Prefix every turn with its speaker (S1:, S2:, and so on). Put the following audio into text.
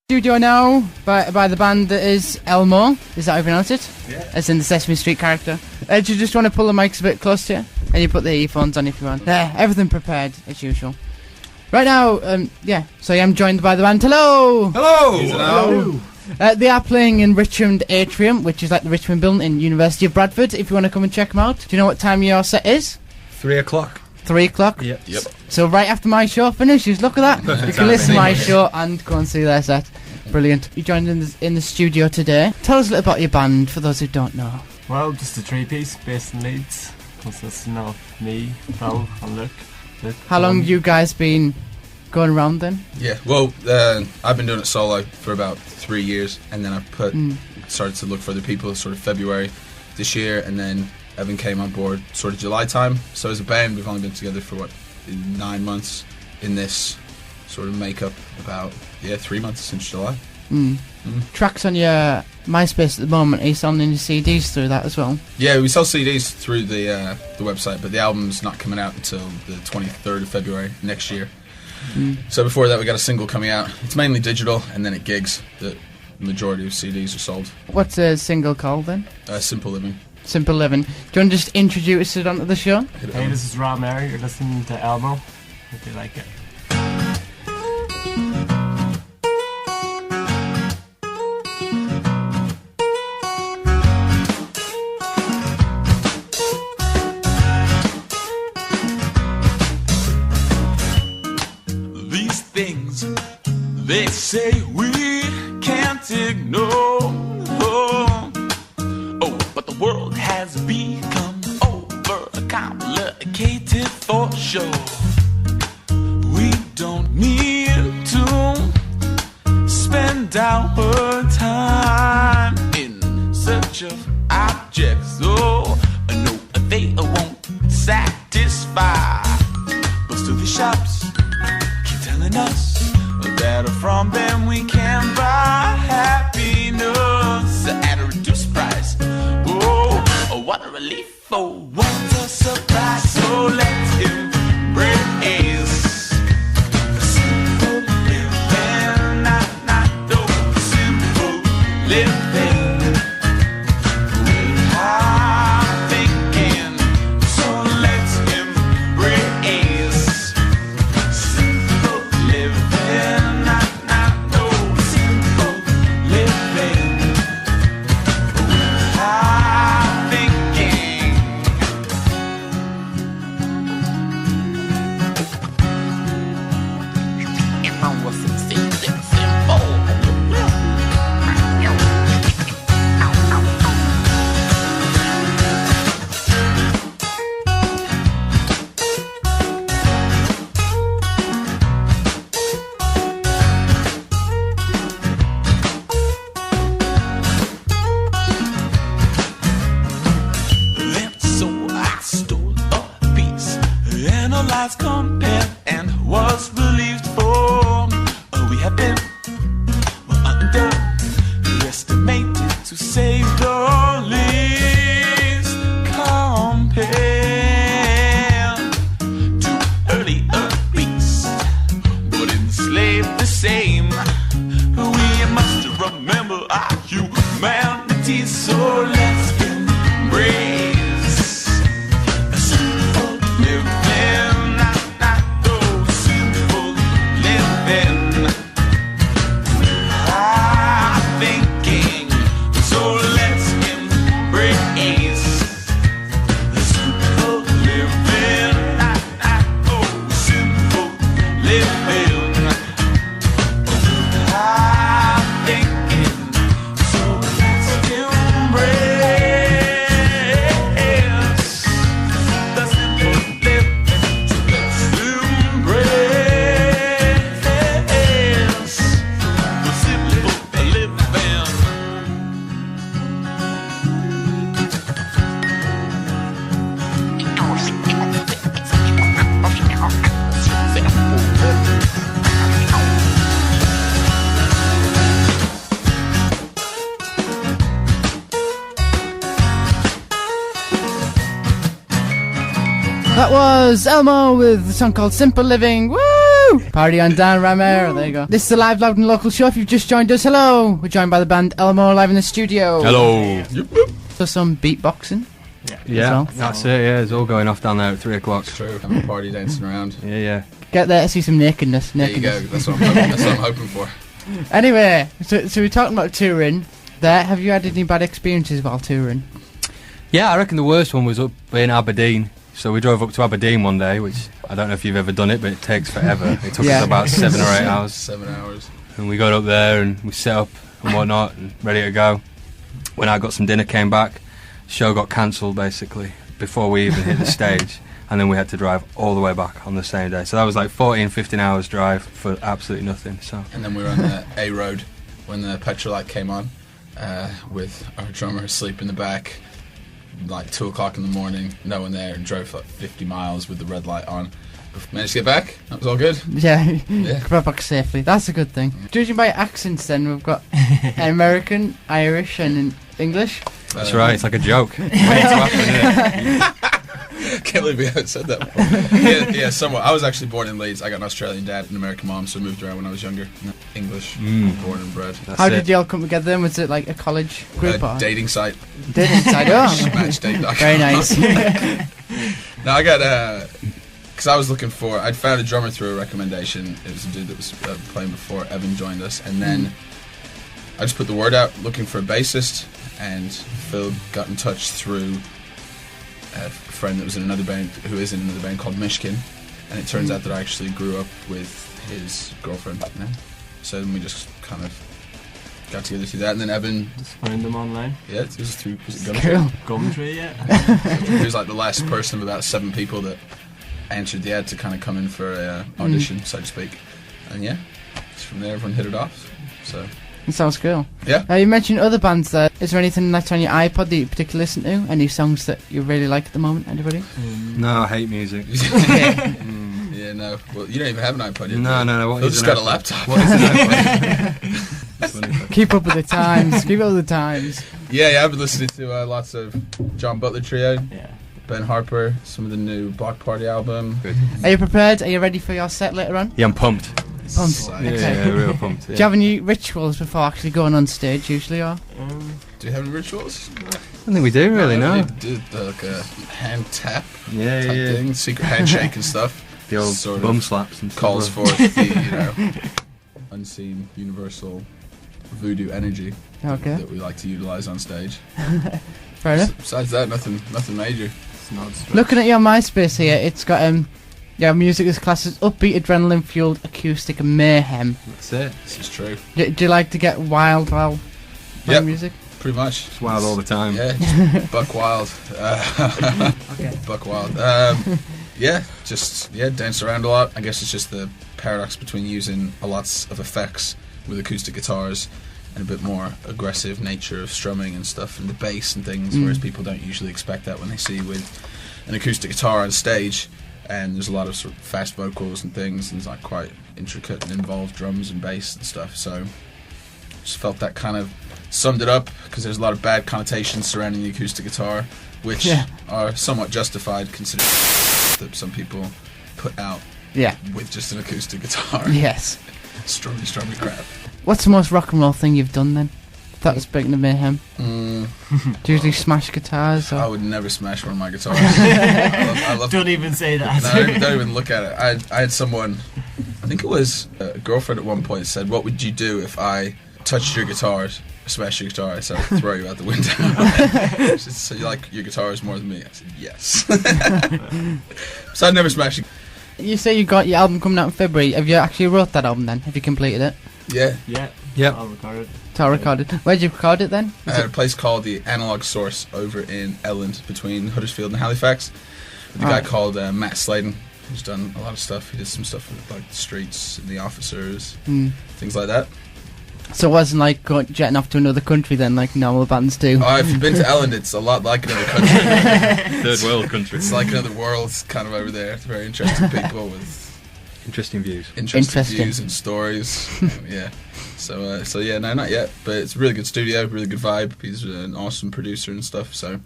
S1: Studio now by the band that is Elmo. Is that how you pronounce it?
S2: Yeah.
S1: As in the Sesame Street character. Do you just want to pull the mics a bit close to you? And you put the earphones on if you want. There, everything prepared as usual. Right now, so I am joined by the band. Hello!
S2: Hello!
S1: They are playing in Richmond Atrium, which is like the Richmond building in University of Bradford, if you want to come and check them out. Do you know what time your set is?
S2: 3 o'clock.
S1: 3 o'clock?
S2: Yep.
S1: So right after my show finishes, look at that. You can listen to my show and go and see their set. Brilliant. You joined in the studio today. Tell us a little about your band, for those who don't know.
S3: Well, just a three-piece based in Leeds, consisting of me, Phil and Luke.
S1: How long have you guys been going around then?
S4: Yeah, well, I've been doing it solo for about 3 years, and then I started to look for other people sort of February this year, and then Evan came on board sort of July time. So as a band, we've only been together for 9 months in this sort of makeup, about 3 months since July.
S1: Tracks on your MySpace at the moment, are you selling any CDs through that as well?
S4: Yeah, we sell CDs through the website, but the album's not coming out until the 23rd of February next year. So before that, we got a single coming out. It's mainly digital, and then it gigs. The majority of CDs are sold.
S1: What's a single called then?
S4: Simple Living.
S1: Simple Living. Do you want to just introduce it onto the show?
S3: Hey, this is Ramair. You're listening to Elmo. Hope you like it.
S5: These things they say we can't ignore. But the world has become overcomplicated for sure. We don't need to spend our time in search of objects. No, they won't satisfy. But still the shops keep telling us that from them we can buy happiness at a reduced price. Oh, what a relief, oh, what a surprise. So let's embrace simple living, not simple living. Without thinking, so let's embrace simple living, not simple living. Without thinking. If I wasn't simple. Then so I stole a piece, analyzed, compared, and was relieved for we have been underestimated to say the least, compared to earlier beasts, but enslaved the same. We must remember our humanity, so let's embrace a simple living, not simple living. Without thinking, so let's embrace the simple living, not simple living. Without thinking, so let's embrace the simple living. So let's embrace the simple living.
S1: That was Elmo with the song called Simple Living. Woo! Woo! Party on down, Ramair. There you go. This is the live, loud and local show. If you've just joined us, hello. We're joined by the band Elmore live in the studio.
S6: Hello.
S1: So some beatboxing.
S6: Yeah,
S1: well.
S6: that's it. Yeah, it's all going off down there at 3 o'clock.
S4: It's true. Having a party dancing around.
S6: Yeah.
S1: Get there to see some nakedness.
S4: There you go. That's what I'm hoping for.
S1: Anyway, so we're talking about touring. There, have you had any bad experiences while touring?
S6: Yeah, I reckon the worst one was up in Aberdeen. So we drove up to Aberdeen one day, which I don't know if you've ever done it, but it takes forever. It took us about 7 or 8 hours.
S4: 7 hours.
S6: And we got up there and we set up and whatnot and ready to go. When I got some dinner, came back, show got cancelled basically before we even hit the stage. And then we had to drive all the way back on the same day. So that was like 14, 15 hours drive for absolutely nothing. So.
S4: And then we were on the A road when the petrol light came on, with our drummer asleep in the back, like 2 o'clock in the morning, no one there, and drove like 50 miles with the red light on. Managed to get back. That was all good.
S1: Yeah. Got back safely. That's a good thing. Judging by accents, then we've got American, Irish, and English.
S6: That's right. It's like a joke. Waiting to happen, isn't it?
S4: Can't believe we haven't said that before. Yeah, somewhat. I was actually born in Leeds. I got an Australian dad and an American mom, so I moved around when I was younger. English, born and bred.
S1: How did you all come together then? Was it like a college group? Or?
S4: Dating site.
S1: Dating site, oh.
S4: Matchdate.com.
S1: Very nice.
S4: No, I got, because I was looking for, I'd found a drummer through a recommendation. It was a dude that was playing before Evan joined us, and then I just put the word out looking for a bassist, and Phil got in touch through a friend that was in another band, who is in another band called Mishkin, and it turns out that I actually grew up with his girlfriend now. So then we just kind of got together through that, and then Evan
S3: Just found them online.
S4: Yeah, it was through, was it
S1: Cool.
S3: Gumtree, yeah.
S4: He was like the last person of about 7 people that answered the ad to kind of come in for a audition, so to speak. And yeah, just from there everyone hit it off. So
S1: It sounds cool.
S4: yeah.
S1: You mentioned other bands there. Is there anything that's on your iPod that you particularly listen to? Any songs that you really like at the moment, anybody?
S6: No, I hate music.
S4: Yeah, no. Well, you don't even have an iPod yet.
S6: No. What
S4: Phil
S6: is
S4: just
S6: an
S4: got a
S6: iPod?
S4: laptop.
S6: What is an iPod?
S1: Keep up with the times. Keep up with the times.
S4: Yeah, I've been listening to lots of John Butler Trio,
S3: Yeah.
S4: Ben Harper, some of the new Block Party album.
S6: Good.
S1: Are you prepared? Are you ready for your set later on?
S6: Yeah, I'm pumped.
S1: Pumped.
S6: Yeah, yeah, real pumped.
S1: Do you have any rituals before actually going on stage, usually, or?
S4: Do you have any rituals?
S6: I don't think we do really, no.
S4: Do like a hand tap
S6: Yeah,
S4: type
S6: yeah.
S4: thing, secret handshake and stuff.
S6: The old
S4: Sort of
S6: bum slaps and stuff.
S4: Calls forth the unseen universal voodoo energy
S1: Okay.
S4: that we like to utilize on stage.
S1: Fair enough.
S4: Besides that, nothing major.
S3: It's not straight.
S1: Looking at your MySpace here, it's got music is classed as upbeat, adrenaline-fueled, acoustic mayhem.
S6: That's it.
S4: This is true.
S1: Do you like to get wild while
S4: Yep.
S1: playing music?
S4: Pretty much.
S6: It's wild all the time.
S4: Yeah, just buck wild.
S1: Okay.
S4: Buck wild. Yeah, just dance around a lot. I guess it's just the paradox between using a lots of effects with acoustic guitars and a bit more aggressive nature of strumming and stuff and the bass and things, whereas people don't usually expect that when they see you with an acoustic guitar on stage. And there's a lot of sort of fast vocals and things, and there's like quite intricate and involved drums and bass and stuff. So just felt that kind of summed it up, because there's a lot of bad connotations surrounding the acoustic guitar, which are somewhat justified considering that some people put out
S1: Yeah.
S4: with just an acoustic guitar.
S1: Yes.
S4: Strummy crap.
S1: What's the most rock and roll thing you've done then? That's speaking of mayhem. Do you usually smash guitars? Or?
S4: I would never smash one of my guitars. I love
S3: Don't even say that.
S4: No, don't even look at it. I had someone, I think it was a girlfriend at one point, said, "What would you do if I touched your guitars, smashed your guitar?" I said, "I'd throw you out the window." She said, "So you like your guitars more than me?" I said, "Yes." So I'd never smash it.
S1: You say you got your album coming out in February. Have you actually wrote that album then? Have you completed it?
S4: Yeah.
S3: Yeah.
S6: Yep.
S3: I'll record it.
S1: It's all recorded. Where'd you record it then?
S4: I had a place called the Analog Source over in Elland between Huddersfield and Halifax with a guy called Matt Sladen, who's done a lot of stuff. He did some stuff with like the Streets and the Officers, things like that.
S1: So it wasn't like jetting off to another country then, like normal bands do.
S4: Oh, if you've been to Elland, it's a lot like another country.
S6: Third world country.
S4: It's like another world kind of over there. It's very interesting people with
S6: Interesting views.
S1: Interesting.
S4: views and stories. Yeah. So yeah, no, not yet. But it's a really good studio, really good vibe. He's an awesome producer and stuff. So